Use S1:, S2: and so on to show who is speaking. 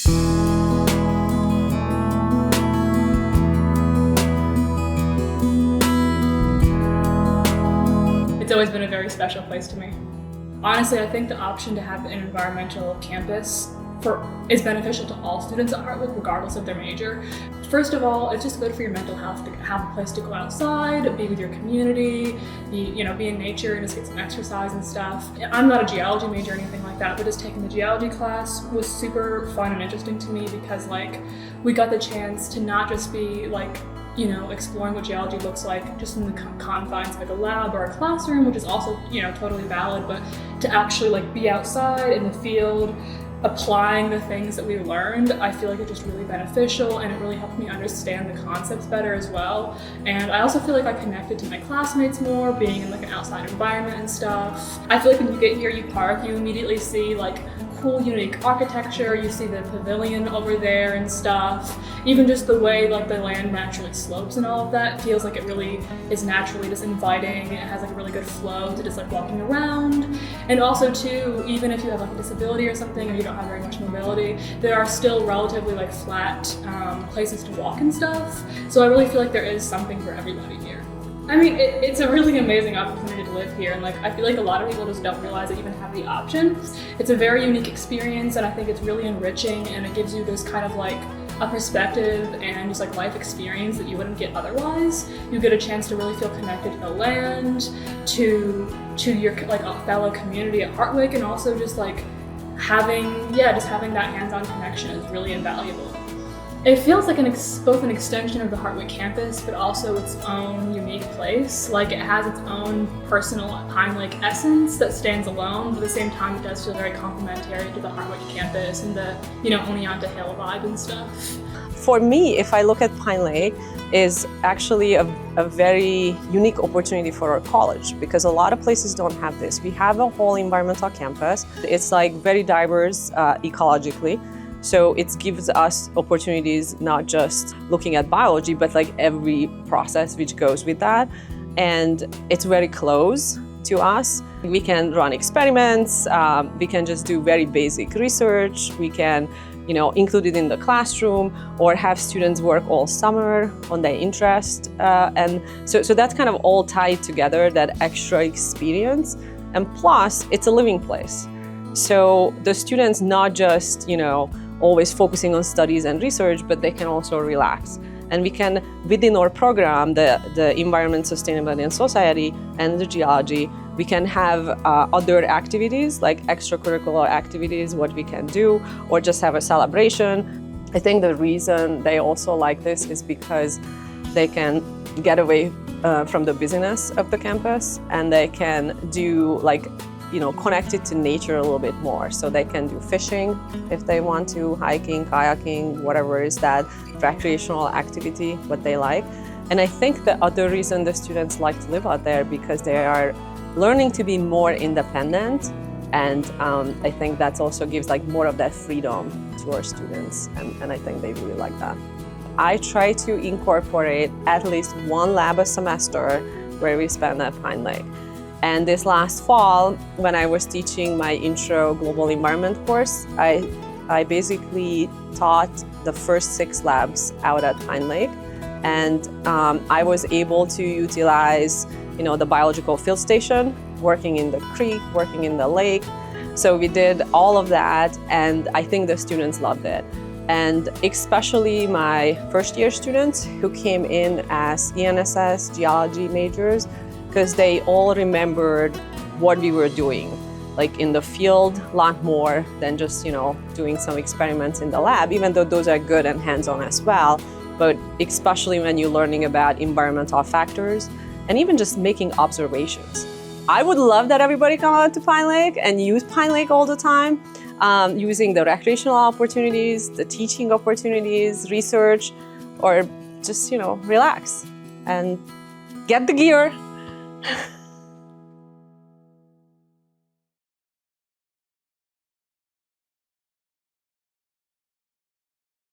S1: It's always been a very special place to me. Honestly, I think the option to have an environmental campus is beneficial to all students at Hartwick, regardless of their major. First of all, it's just good for your mental health to have a place to go outside, be with your community, be in nature and just get some exercise and stuff. I'm not a geology major or anything like that, but just taking the geology class was super fun and interesting to me because we got the chance to not just be exploring what geology looks like just in the confines of a lab or a classroom, which is also, totally valid, but to actually be outside in the field, applying the things that we learned, I feel like it's just really beneficial and it really helped me understand the concepts better as well. And I also feel like I connected to my classmates more, being in an outside environment and stuff. I feel like when you get here, you park, you immediately see cool, unique architecture. You see the pavilion over there and stuff. Even just the way the land naturally slopes and all of that feels like it really is naturally just inviting. It has a really good flow to just walking around. And also too, even if you have a disability or something or you don't have very much mobility, there are still relatively flat places to walk and stuff. So I really feel like there is something for everybody here. I mean, it's a really amazing opportunity to live here, and I feel like a lot of people just don't realize they even have the option. It's a very unique experience, and I think it's really enriching, and it gives you this kind of a perspective and just life experience that you wouldn't get otherwise. You get a chance to really feel connected to the land, to your fellow community at Hartwick, and also just having that hands-on connection is really invaluable. It feels like both an extension of the Hartwick campus, but also its own unique place. It has its own personal Pine Lake essence that stands alone, but at the same time it does feel very complementary to the Hartwick campus and the, Oneonta Hill vibe and stuff.
S2: For me, if I look at Pine Lake, is actually a very unique opportunity for our college because a lot of places don't have this. We have a whole environmental campus. It's very diverse ecologically. So it gives us opportunities not just looking at biology, but every process which goes with that. And it's very close to us. We can run experiments, we can just do very basic research, we can include it in the classroom or have students work all summer on their interest. And so that's kind of all tied together, that extra experience. And plus, it's a living place. So the students not just, always focusing on studies and research, but they can also relax. And we can, within our program, the Environment, Sustainability and Society and the Geology, we can have other activities like extracurricular activities, what we can do, or just have a celebration. I think the reason they also like this is because they can get away from the busyness of the campus and they can do connected to nature a little bit more. So they can do fishing if they want to, hiking, kayaking, whatever is that recreational activity, what they like. And I think the other reason the students like to live out there because they are learning to be more independent. And I think that also gives more of that freedom to our students. And I think they really like that. I try to incorporate at least one lab a semester where we spend at Pine Lake. And this last fall, when I was teaching my Intro Global Environment course, I basically taught the first 6 labs out at Pine Lake. And I was able to utilize, the biological field station, working in the creek, working in the lake. So we did all of that, and I think the students loved it. And especially my first-year students who came in as ENSS geology majors, because they all remembered what we were doing, in the field, a lot more than just, doing some experiments in the lab, even though those are good and hands-on as well. But especially when you're learning about environmental factors and even just making observations. I would love that everybody come out to Pine Lake and use Pine Lake all the time, using the recreational opportunities, the teaching opportunities, research, or just, relax and get the gear.